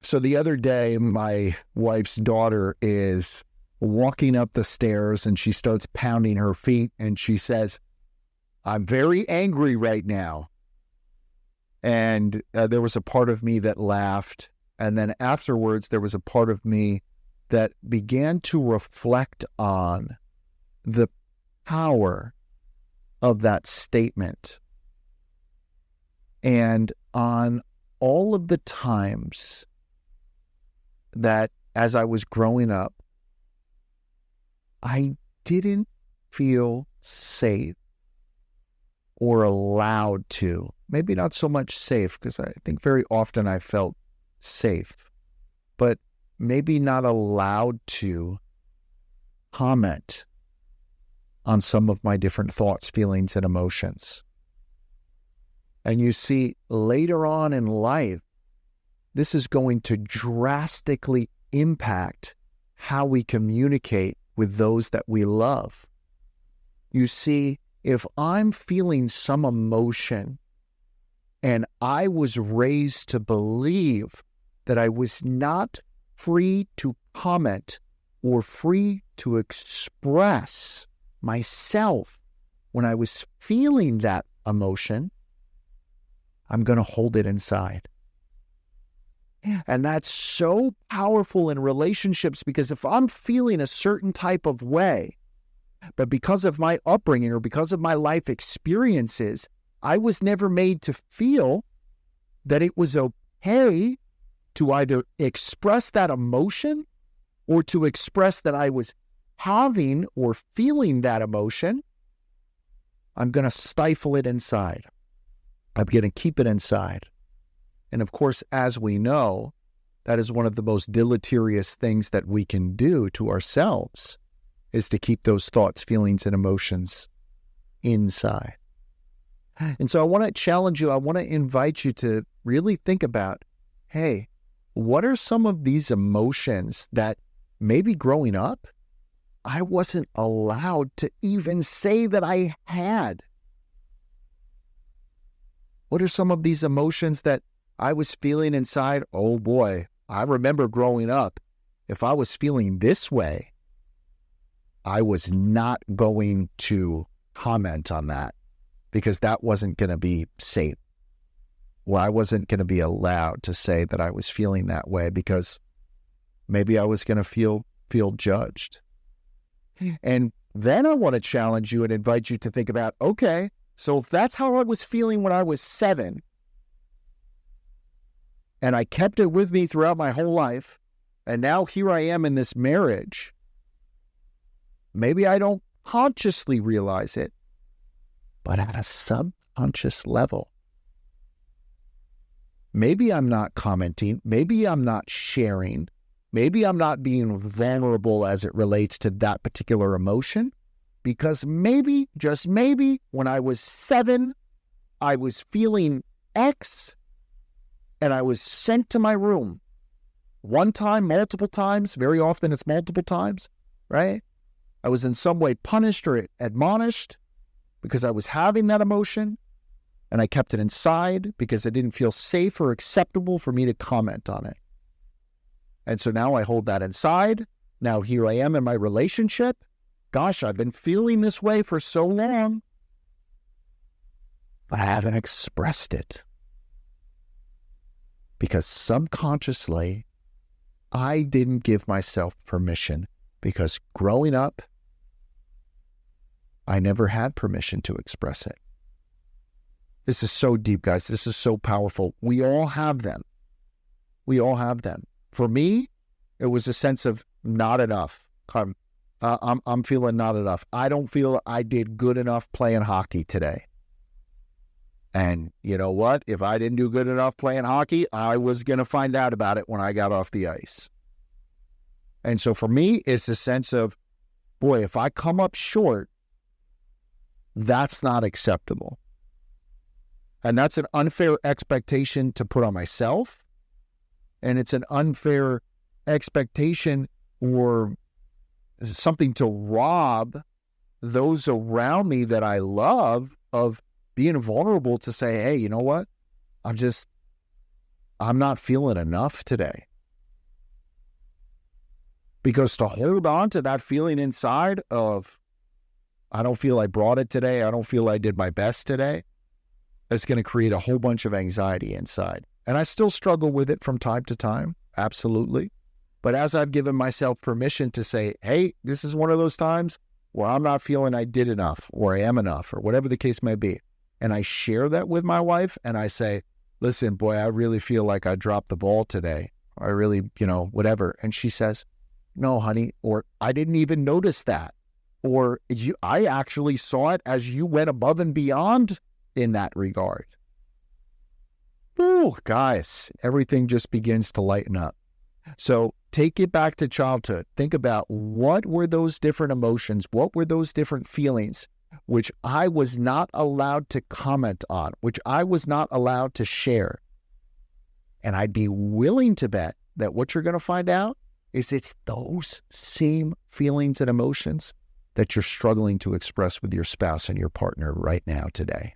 So the other day, my wife's daughter is walking up the stairs and she starts pounding her feet and she says, "I'm very angry right now." And there was a part of me that laughed. And then afterwards, there was a part of me that began to reflect on the power of that statement and on all of the times that as I was growing up, I didn't feel safe or allowed to. Maybe not so much safe, because I think very often I felt safe, but maybe not allowed to comment on some of my different thoughts, feelings, and emotions. And you see, later on in life, this is going to drastically impact how we communicate with those that we love. You see, if I'm feeling some emotion and I was raised to believe that I was not free to comment or free to express myself when I was feeling that emotion, I'm going to hold it inside. And that's so powerful in relationships, because if I'm feeling a certain type of way, but because of my upbringing or because of my life experiences, I was never made to feel that it was okay to either express that emotion or to express that I was having or feeling that emotion, I'm going to stifle it inside. I'm going to keep it inside. And of course, as we know, that is one of the most deleterious things that we can do to ourselves, is to keep those thoughts, feelings, and emotions inside. And so I want to challenge you. I want to invite you to really think about, hey, what are some of these emotions that maybe growing up, I wasn't allowed to even say that I had? What are some of these emotions that I was feeling inside? Oh boy, I remember growing up, if I was feeling this way, I was not going to comment on that because that wasn't going to be safe. Well, I wasn't going to be allowed to say that I was feeling that way because maybe I was going to feel judged. And then I want to challenge you and invite you to think about, okay, so if that's how I was feeling when I was 7, and I kept it with me throughout my whole life, and now here I am in this marriage, maybe I don't consciously realize it, but at a subconscious level, maybe I'm not commenting, maybe I'm not sharing, maybe I'm not being vulnerable as it relates to that particular emotion, because maybe, just maybe, when I was 7, I was feeling X, and I was sent to my room. One time, multiple times, very often it's multiple times, right? I was in some way punished or admonished because I was having that emotion, and I kept it inside because it didn't feel safe or acceptable for me to comment on it. And so now I hold that inside. Now here I am in my relationship. Gosh, I've been feeling this way for so long, but I haven't expressed it. Because subconsciously, I didn't give myself permission, because growing up, I never had permission to express it. This is so deep, guys. This is so powerful. We all have them. We all have them. For me, it was a sense of not enough. I'm feeling not enough. I don't feel I did good enough playing hockey today. And you know what? If I didn't do good enough playing hockey, I was going to find out about it when I got off the ice. And so for me, it's a sense of, boy, if I come up short, that's not acceptable. And that's an unfair expectation to put on myself. And it's an unfair expectation or something to rob those around me that I love of being vulnerable to say, hey, you know what? I'm not feeling enough today. Because to hold on to that feeling inside of, I don't feel I brought it today, I don't feel I did my best today, it's going to create a whole bunch of anxiety inside. And I still struggle with it from time to time, absolutely. But as I've given myself permission to say, hey, this is one of those times where I'm not feeling I did enough or I am enough or whatever the case may be. And I share that with my wife and I say, listen, boy, I really feel like I dropped the ball today. I really, whatever. And she says, no, honey, or I didn't even notice that. Or I actually saw it as you went above and beyond in that regard. Ooh, guys, everything just begins to lighten up. So take it back to childhood. Think about what were those different emotions? What were those different feelings which I was not allowed to comment on, which I was not allowed to share? And I'd be willing to bet that what you're going to find out is it's those same feelings and emotions that you're struggling to express with your spouse and your partner right now today.